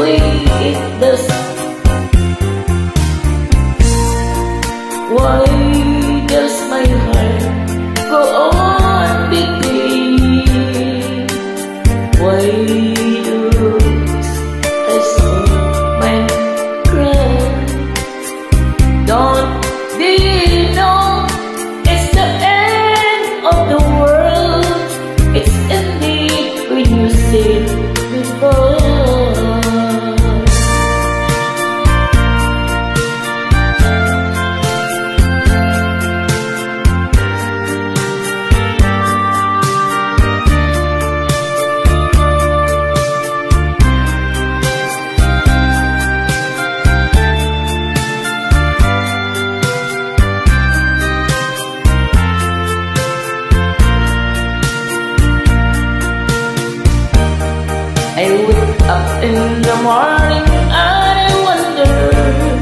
way it does. Why does my heart go on beating? Why does I saw my cry? Don't you know it's the end of the world? It's indeed when you say goodbye. I wake up in the morning and I wonder